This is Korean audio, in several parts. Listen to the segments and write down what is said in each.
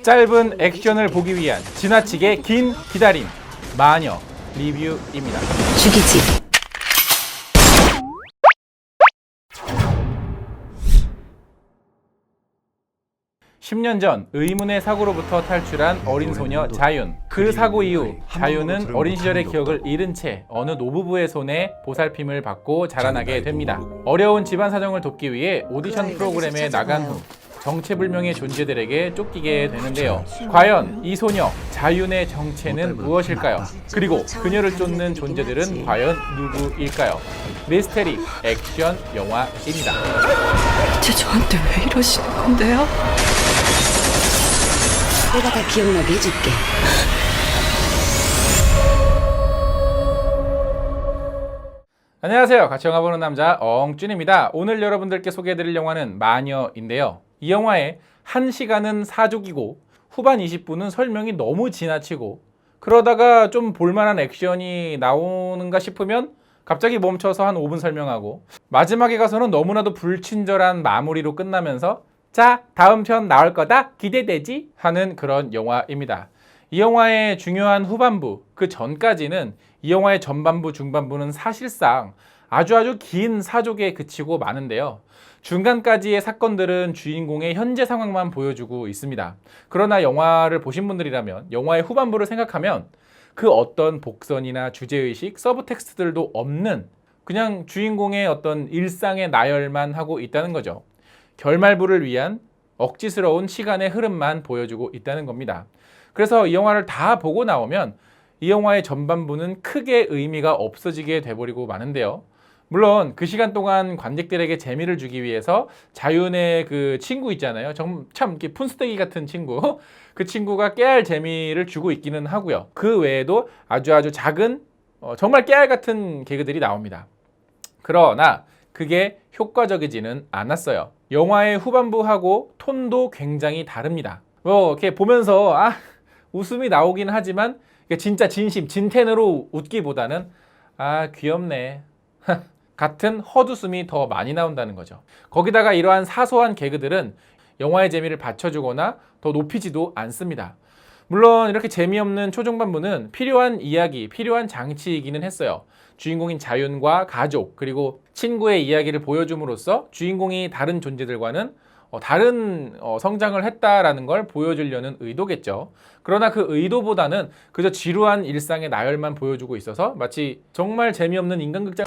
짧은 액션을 보기 위한 지나치게 긴 기다림, 마녀 리뷰입니다. 죽이지. 10년 전 의문의 사고로부터 탈출한 어린 소녀 자윤. 그 사고 이후 자윤은 어린 시절의 기억을 잃은 채 어느 노부부의 손에 보살핌을 받고 자라나게 됩니다. 어려운 집안 사정을 돕기 위해 오디션 프로그램에 나간 후 정체불명의 존재들에게 쫓기게 되는데요. 과연 이 소녀 자윤의 정체는 무엇일까요? 그리고 그녀를 쫓는 존재들은 과연 누구일까요? 미스테리 액션 영화입니다. 대체 저한테 왜 이러시는 건데요? 내가 다 기억나게 해줄게. 안녕하세요. 같이 영화 보는 남자 엉준입니다. 오늘 여러분들께 소개해드릴 영화는 마녀인데요. 이 영화의 1시간은 사족이고 후반 20분은 설명이 너무 지나치고 그러다가 좀 볼만한 액션이 나오는가 싶으면 갑자기 멈춰서 한 5분 설명하고 마지막에 가서는 너무나도 불친절한 마무리로 끝나면서 자, 다음 편 나올 거다 기대되지? 하는 그런 영화입니다. 이 영화의 중요한 후반부, 그 전까지는 이 영화의 전반부, 중반부는 사실상 아주 긴 사족에 그치고 마는데요. 중간까지의 사건들은 주인공의 현재 상황만 보여주고 있습니다. 그러나 영화를 보신 분들이라면 영화의 후반부를 생각하면 그 어떤 복선이나 주제의식, 서브 텍스트들도 없는 그냥 주인공의 어떤 일상의 나열만 하고 있다는 거죠. 결말부를 위한 억지스러운 시간의 흐름만 보여주고 있다는 겁니다. 그래서 이 영화를 다 보고 나오면 이 영화의 전반부는 크게 의미가 없어지게 돼버리고 마는데요. 물론 그 시간 동안 관객들에게 재미를 주기 위해서 자윤의 그 친구 있잖아요. 참 이렇게 푼스테기 같은 친구. 그 친구가 깨알 재미를 주고 있기는 하고요. 그 외에도 아주 작은 정말 깨알 같은 개그들이 나옵니다. 그러나 그게 효과적이지는 않았어요. 영화의 후반부하고 톤도 굉장히 다릅니다. 이렇게 보면서 웃음이 나오긴 하지만 진짜 진텐으로 웃기보다는 귀엽네 같은 헛웃음이 더 많이 나온다는 거죠. 거기다가 이러한 사소한 개그들은 영화의 재미를 받쳐주거나 더 높이지도 않습니다. 물론 이렇게 재미없는 초중반부는 필요한 이야기, 필요한 장치이기는 했어요. 주인공인 자윤과 가족 그리고 친구의 이야기를 보여줌으로써 주인공이 다른 존재들과는 다른 성장을 했다라는 걸 보여주려는 의도겠죠. 그러나 그 의도보다는 그저 지루한 일상의 나열만 보여주고 있어서 마치 정말 재미없는 인간극장,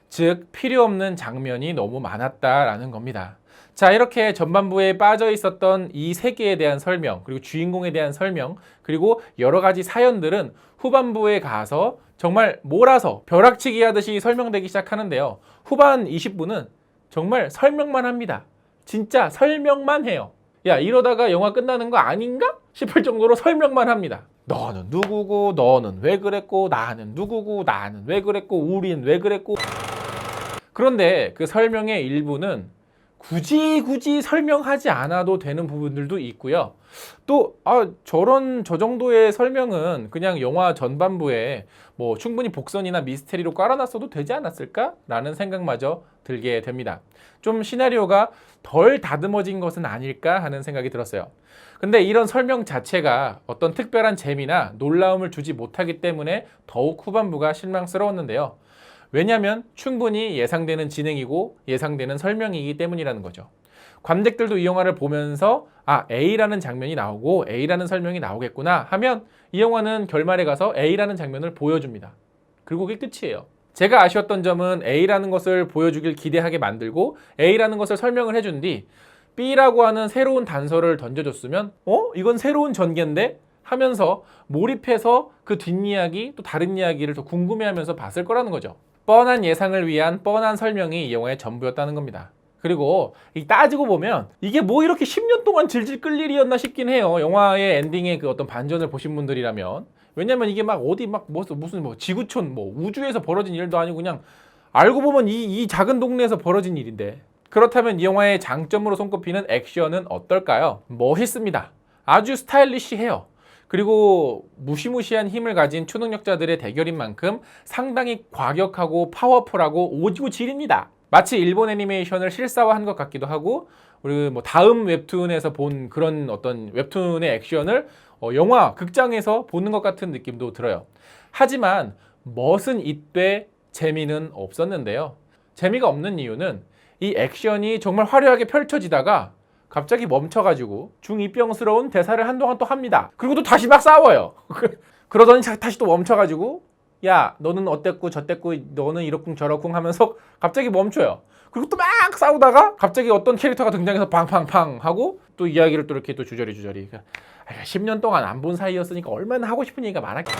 즉 필요 없는 장면이 너무 많았다라는 겁니다. 자, 이렇게 전반부에 빠져 있었던 이 세계에 대한 설명, 그리고 주인공에 대한 설명, 그리고 여러 가지 사연들은 후반부에 가서 정말 몰아서 벼락치기 하듯이 설명되기 시작하는데요. 후반 20분은 정말 설명만 합니다. 진짜 설명만 해요. 야, 이러다가 영화 끝나는 거 아닌가? 싶을 정도로 설명만 합니다. 너는 누구고, 너는 왜 그랬고, 나는 누구고, 나는 왜 그랬고, 우린 왜 그랬고. 그런데 그 설명의 일부는 굳이 설명하지 않아도 되는 부분들도 있고요. 또 저 정도의 설명은 그냥 영화 전반부에 뭐 충분히 복선이나 미스테리로 깔아놨어도 되지 않았을까? 라는 생각마저 들게 됩니다. 좀 시나리오가 덜 다듬어진 것은 아닐까 하는 생각이 들었어요. 근데 이런 설명 자체가 어떤 특별한 재미나 놀라움을 주지 못하기 때문에 더욱 후반부가 실망스러웠는데요. 왜냐하면 충분히 예상되는 진행이고 예상되는 설명이기 때문이라는 거죠. 관객들도 이 영화를 보면서 A라는 장면이 나오고 A라는 설명이 나오겠구나 하면 이 영화는 결말에 가서 A라는 장면을 보여줍니다. 그리고 그게 끝이에요. 제가 아쉬웠던 점은 A라는 것을 보여주길 기대하게 만들고 A라는 것을 설명을 해준 뒤 B라고 하는 새로운 단서를 던져줬으면 이건 새로운 전개인데? 하면서 몰입해서 그 뒷이야기 또 다른 이야기를 더 궁금해하면서 봤을 거라는 거죠. 뻔한 예상을 위한 뻔한 설명이 이 영화의 전부였다는 겁니다. 그리고 따지고 보면 이게 뭐 이렇게 10년 동안 질질 끌 일이었나 싶긴 해요. 영화의 엔딩의 그 어떤 반전을 보신 분들이라면. 왜냐면 이게 막 어디 막 무슨 지구촌 우주에서 벌어진 일도 아니고 그냥 알고 보면 이 작은 동네에서 벌어진 일인데. 그렇다면 이 영화의 장점으로 손꼽히는 액션은 어떨까요? 멋있습니다. 아주 스타일리시해요. 그리고 무시무시한 힘을 가진 초능력자들의 대결인 만큼 상당히 과격하고 파워풀하고 오지고 지립니다. 마치 일본 애니메이션을 실사화한 것 같기도 하고 우리 뭐 다음 웹툰에서 본 그런 어떤 웹툰의 액션을 영화 극장에서 보는 것 같은 느낌도 들어요. 하지만 멋은 있되 재미는 없었는데요. 재미가 없는 이유는 이 액션이 정말 화려하게 펼쳐지다가 갑자기 멈춰가지고 중2병스러운 대사를 한동안 또 합니다. 그리고 또 다시 막 싸워요. 그러더니 다시 또 멈춰가지고 야 너는 어땠고 저땠고 너는 이렇쿵 저렇쿵 하면서 갑자기 멈춰요. 그리고 또 막 싸우다가 갑자기 어떤 캐릭터가 등장해서 팡팡팡 하고 또 이야기를 또 이렇게 또 주저리 10년 동안 안 본 사이였으니까 얼마나 하고 싶은 얘기가 많았겠다.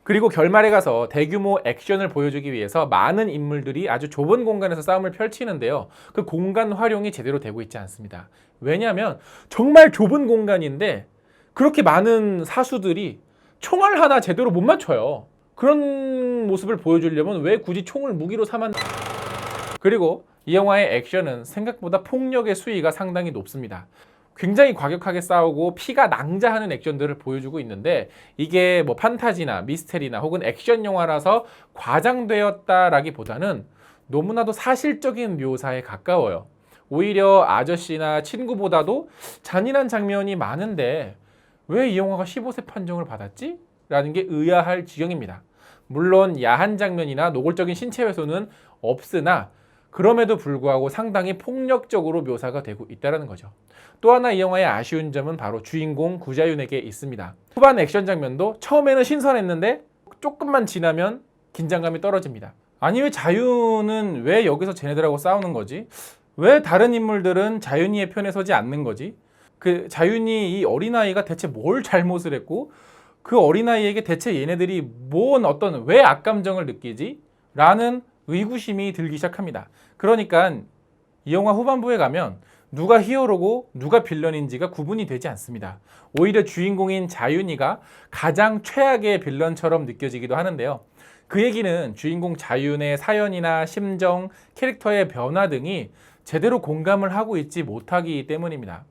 그리고 결말에 가서 대규모 액션을 보여주기 위해서 많은 인물들이 아주 좁은 공간에서 싸움을 펼치는데요. 그 공간 활용이 제대로 되고 있지 않습니다. 왜냐하면 정말 좁은 공간인데 그렇게 많은 사수들이 총알 하나 제대로 못 맞춰요. 그런 모습을 보여주려면 왜 굳이 총을 무기로 삼았나? 그리고 이 영화의 액션은 생각보다 폭력의 수위가 상당히 높습니다. 굉장히 과격하게 싸우고 피가 낭자하는 액션들을 보여주고 있는데 이게 뭐 판타지나 미스테리나 혹은 액션 영화라서 과장되었다라기보다는 너무나도 사실적인 묘사에 가까워요. 오히려 아저씨나 친구보다도 잔인한 장면이 많은데 왜 이 영화가 15세 판정을 받았지? 라는 게 의아할 지경입니다. 물론 야한 장면이나 노골적인 신체 훼손은 없으나 그럼에도 불구하고 상당히 폭력적으로 묘사가 되고 있다는 거죠. 또 하나 이 영화의 아쉬운 점은 바로 주인공 구자윤에게 있습니다. 후반 액션 장면도 처음에는 신선했는데 조금만 지나면 긴장감이 떨어집니다. 아니 왜 자윤은 왜 여기서 쟤네들하고 싸우는 거지? 왜 다른 인물들은 자윤이의 편에 서지 않는 거지? 그 자윤이 이 어린아이가 대체 뭘 잘못을 했고 그 어린아이에게 대체 얘네들이 뭔 어떤 왜 악감정을 느끼지? 라는 의구심이 들기 시작합니다. 그러니까 이 영화 후반부에 가면 누가 히어로고 누가 빌런인지가 구분이 되지 않습니다. 오히려 주인공인 자윤이가 가장 최악의 빌런처럼 느껴지기도 하는데요. 그 얘기는 주인공 자윤의 사연이나 심정, 캐릭터의 변화 등이 제대로 공감을 하고 있지 못하기 때문입니다.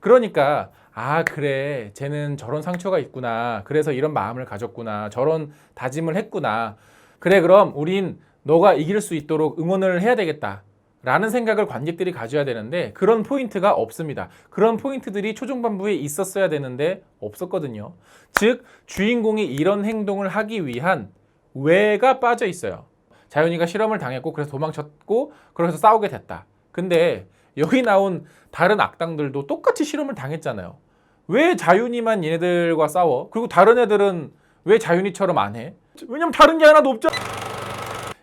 그러니까 아 그래 쟤는 저런 상처가 있구나, 그래서 이런 마음을 가졌구나, 저런 다짐을 했구나, 그래 그럼 우린 너가 이길 수 있도록 응원을 해야 되겠다 라는 생각을 관객들이 가져야 되는데 그런 포인트가 없습니다. 그런 포인트들이 초중반부에 있었어야 되는데 없었거든요. 즉 주인공이 이런 행동을 하기 위한 왜가 빠져 있어요. 자윤이가 실험을 당했고 그래서 도망쳤고 그래서 싸우게 됐다. 근데 여기 나온 다른 악당들도 똑같이 실험을 당했잖아요. 왜 자윤이만 얘네들과 싸워? 그리고 다른 애들은 왜 자윤이처럼 안 해? 왜냐면 다른 게 하나도 없잖아.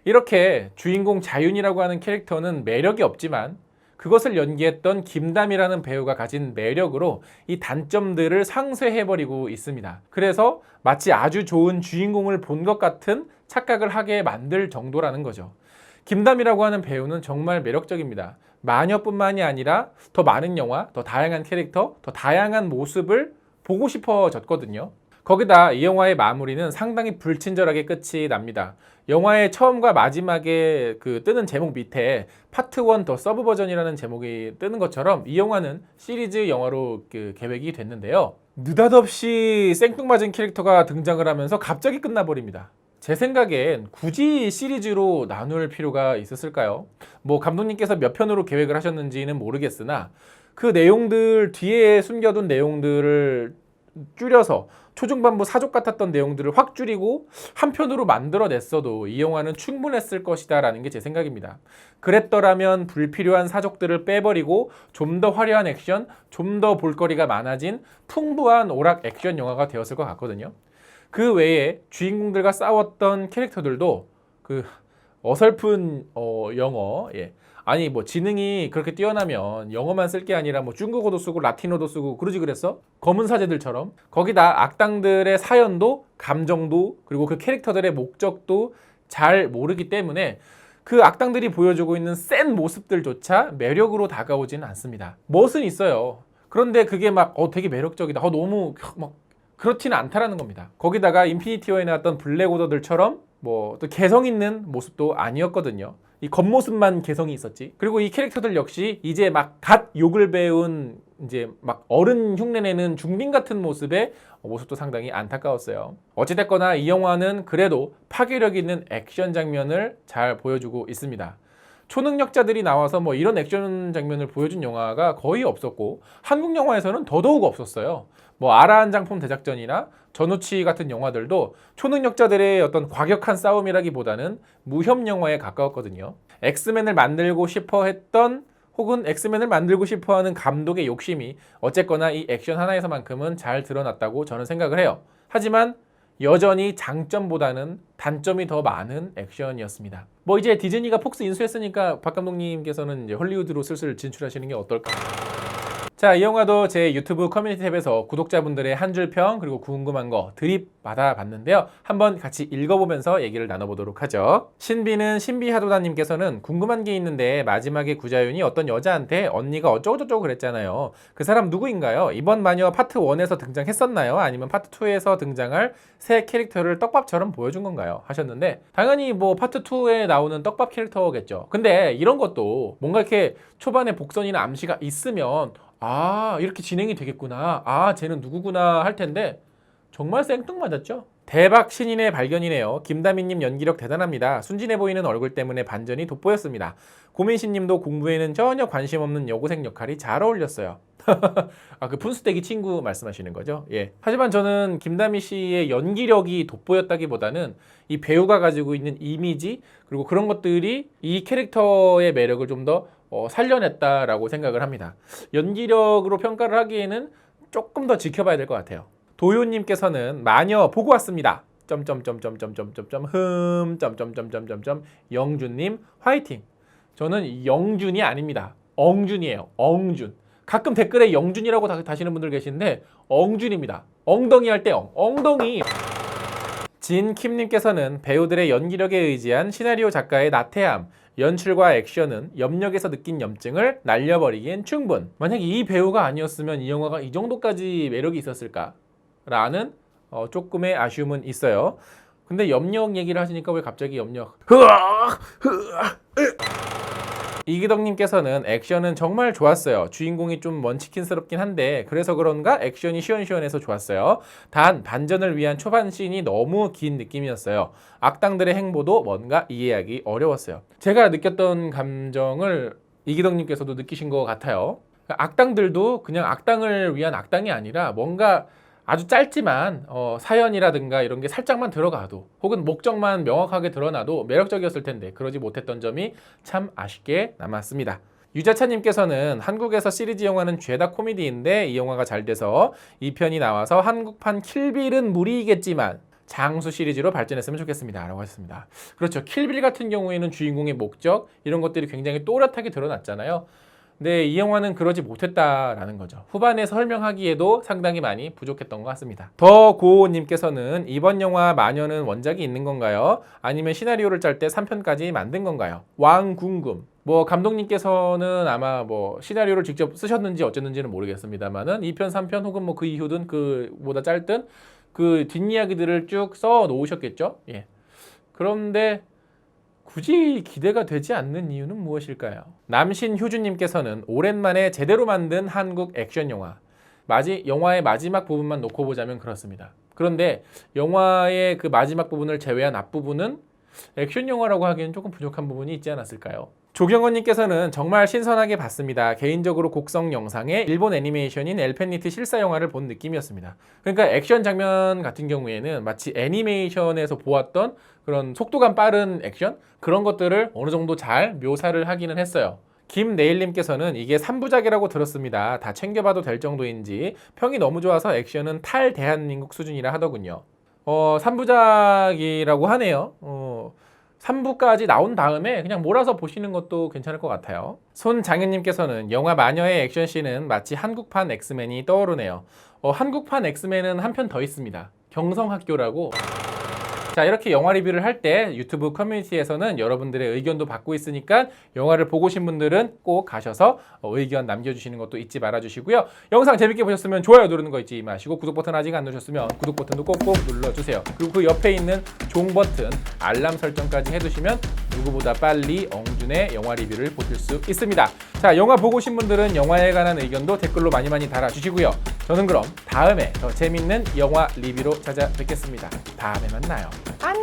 이렇게 주인공 자윤이라고 하는 캐릭터는 매력이 없지만 그것을 연기했던 김담이라는 배우가 가진 매력으로 이 단점들을 상쇄해버리고 있습니다. 그래서 마치 아주 좋은 주인공을 본 것 같은 착각을 하게 만들 정도라는 거죠. 김담이라고 하는 배우는 정말 매력적입니다. 마녀뿐만이 아니라 더 많은 영화, 더 다양한 캐릭터, 더 다양한 모습을 보고 싶어졌거든요. 거기다 이 영화의 마무리는 상당히 불친절하게 끝이 납니다. 영화의 처음과 마지막에 그 뜨는 제목 밑에 파트 1 더 서브 버전이라는 제목이 뜨는 것처럼 이 영화는 시리즈 영화로 계획이 됐는데요. 느닷없이 생뚱맞은 캐릭터가 등장을 하면서 갑자기 끝나버립니다. 제 생각엔 굳이 시리즈로 나눌 필요가 있었을까요? 뭐 감독님께서 몇 편으로 계획을 하셨는지는 모르겠으나 그 내용들 뒤에 숨겨둔 내용들을 줄여서 초중반부 사족 같았던 내용들을 확 줄이고 한 편으로 만들어냈어도 이 영화는 충분했을 것이다 라는 게 제 생각입니다. 그랬더라면 불필요한 사족들을 빼버리고 좀 더 화려한 액션, 좀 더 볼거리가 많아진 풍부한 오락 액션 영화가 되었을 것 같거든요. 그 외에 주인공들과 싸웠던 캐릭터들도 그 어설픈 영어, 아니 뭐 지능이 그렇게 뛰어나면 영어만 쓸 게 아니라 뭐 중국어도 쓰고 라틴어도 쓰고 그러지 그랬어? 검은 사제들처럼. 거기다 악당들의 사연도 감정도 그리고 그 캐릭터들의 목적도 잘 모르기 때문에 그 악당들이 보여주고 있는 센 모습들조차 매력으로 다가오지는 않습니다. 멋은 있어요. 그런데 그게 막 되게 매력적이다, 너무 막 그렇지는 않다라는 겁니다. 거기다가 인피니티 워에 나왔던 블랙 오더들처럼 뭐 또 개성 있는 모습도 아니었거든요. 이 겉모습만 개성이 있었지. 그리고 이 캐릭터들 역시 이제 막 갓 욕을 배운 이제 막 어른 흉내내는 중딩 같은 모습의 모습도 상당히 안타까웠어요. 어찌됐거나 이 영화는 그래도 파괴력 있는 액션 장면을 잘 보여주고 있습니다. 초능력자들이 나와서 뭐 이런 액션 장면을 보여준 영화가 거의 없었고 한국 영화에서는 더더욱 없었어요. 뭐 아라한장품 대작전이나 전우치 같은 영화들도 초능력자들의 어떤 과격한 싸움이라기보다는 무협 영화에 가까웠거든요. 엑스맨을 만들고 싶어 했던 혹은 엑스맨을 만들고 싶어하는 감독의 욕심이 어쨌거나 이 액션 하나에서만큼은 잘 드러났다고 저는 생각을 해요. 하지만 여전히 장점보다는 단점이 더 많은 액션이었습니다. 뭐 이제 디즈니가 폭스 인수했으니까 박 감독님께서는 이제 헐리우드로 슬슬 진출하시는 게 어떨까? 자, 이 영화도 제 유튜브 커뮤니티 탭에서 구독자분들의 한 줄 평 그리고 궁금한 거 드립 받아봤는데요. 한번 같이 읽어보면서 얘기를 나눠보도록 하죠. 신비는 신비하도다님께서는 궁금한 게 있는데 마지막에 구자윤이 어떤 여자한테 언니가 어쩌고저쩌고 그랬잖아요. 그 사람 누구인가요? 이번 마녀 파트 1에서 등장했었나요? 아니면 파트 2에서 등장할 새 캐릭터를 떡밥처럼 보여준 건가요? 하셨는데 당연히 뭐 파트 2에 나오는 떡밥 캐릭터겠죠. 근데 이런 것도 뭔가 이렇게 초반에 복선이나 암시가 있으면 아, 이렇게 진행이 되겠구나. 아, 쟤는 누구구나 할 텐데 정말 생뚱맞았죠? 대박 신인의 발견이네요. 김다미님 연기력 대단합니다. 순진해 보이는 얼굴 때문에 반전이 돋보였습니다. 고민신님도 공부에는 전혀 관심 없는 여고생 역할이 잘 어울렸어요. 아, 그 푼수대기 친구 말씀하시는 거죠? 예. 하지만 저는 김다미 씨의 연기력이 돋보였다기보다는 이 배우가 가지고 있는 이미지 그리고 그런 것들이 이 캐릭터의 매력을 좀 더 살려냈다라고 생각을 합니다. 연기력으로 평가를 하기에는 조금 더 지켜봐야 될 것 같아요. 도요님께서는 마녀 보고 왔습니다. 영준님 화이팅. 저는 영준이 아닙니다. 엉준이에요. 엉준. 가끔 댓글에 영준이라고 다시는 분들 계시는데 엉준입니다. 엉덩이 할 때 엉덩이. 진킴님께서는 배우들의 연기력에 의지한 시나리오 작가의 나태함, 연출과 액션은 염력에서 느낀 염증을 날려버리기엔 충분. 만약에 이 배우가 아니었으면 이 영화가 이 정도까지 매력이 있었을까? 라는 조금의 아쉬움은 있어요. 근데 염력 얘기를 하시니까 왜 갑자기 염력? 이기덕님께서는 액션은 정말 좋았어요. 주인공이 좀 먼치킨스럽긴 한데 그래서 그런가 액션이 시원시원해서 좋았어요. 단 반전을 위한 초반 씬이 너무 긴 느낌이었어요. 악당들의 행보도 뭔가 이해하기 어려웠어요. 제가 느꼈던 감정을 이기덕님께서도 느끼신 것 같아요. 악당들도 그냥 악당을 위한 악당이 아니라 뭔가 아주 짧지만 사연이라든가 이런 게 살짝만 들어가도 혹은 목적만 명확하게 드러나도 매력적이었을 텐데 그러지 못했던 점이 참 아쉽게 남았습니다. 유자차님께서는 한국에서 시리즈 영화는 죄다 코미디인데 이 영화가 잘 돼서 2편이 나와서 한국판 킬빌은 무리이겠지만 장수 시리즈로 발전했으면 좋겠습니다 라고 하셨습니다. 그렇죠. 킬빌 같은 경우에는 주인공의 목적 이런 것들이 굉장히 또렷하게 드러났잖아요. 근데 이 영화는 그러지 못했다라는 거죠. 후반에 설명하기에도 상당히 많이 부족했던 것 같습니다. 더고님께서는 이번 영화 마녀는 원작이 있는 건가요? 아니면 시나리오를 짤 때 3편까지 만든 건가요? 왕궁금. 뭐 감독님께서는 아마 뭐 시나리오를 직접 쓰셨는지 어쨌는지는 모르겠습니다만은 2편, 3편 혹은 뭐 그 이후든 그보다 짧든 그 뒷이야기들을 쭉 써 놓으셨겠죠? 예. 그런데 굳이 기대가 되지 않는 이유는 무엇일까요? 남신효주님께서는 오랜만에 제대로 만든 한국 액션 영화. 영화의 마지막 부분만 놓고 보자면 그렇습니다. 그런데 영화의 그 마지막 부분을 제외한 앞부분은 액션 영화라고 하기엔 조금 부족한 부분이 있지 않았을까요? 조경원님께서는 정말 신선하게 봤습니다. 개인적으로 곡성 영상에 일본 애니메이션인 엘펜리트 실사 영화를 본 느낌이었습니다. 그러니까 액션 장면 같은 경우에는 마치 애니메이션에서 보았던 그런 속도감 빠른 액션? 그런 것들을 어느 정도 잘 묘사를 하기는 했어요. 김네일님께서는 이게 3부작이라고 들었습니다. 다 챙겨봐도 될 정도인지 평이 너무 좋아서 액션은 탈 대한민국 수준이라 하더군요. 3부작이라고 하네요. 3부까지 나온 다음에 그냥 몰아서 보시는 것도 괜찮을 것 같아요. 손장현님께서는 영화 마녀의 액션씬은 마치 한국판 엑스맨이 떠오르네요. 한국판 엑스맨은 한 편 더 있습니다. 경성학교라고. 자, 이렇게 영화 리뷰를 할 때 유튜브 커뮤니티에서는 여러분들의 의견도 받고 있으니까 영화를 보고 오신 분들은 꼭 가셔서 의견 남겨주시는 것도 잊지 말아주시고요. 영상 재밌게 보셨으면 좋아요 누르는 거 잊지 마시고 구독 버튼 아직 안 누르셨으면 구독 버튼도 꼭꼭 눌러주세요. 그리고 그 옆에 있는 종 버튼 알람 설정까지 해두시면 누구보다 빨리 엉준의 영화 리뷰를 보실 수 있습니다. 자, 영화 보고 오신 분들은 영화에 관한 의견도 댓글로 많이 달아주시고요. 저는 그럼 다음에 더 재밌는 영화 리뷰로 찾아뵙겠습니다. 다음에 만나요. 안녕.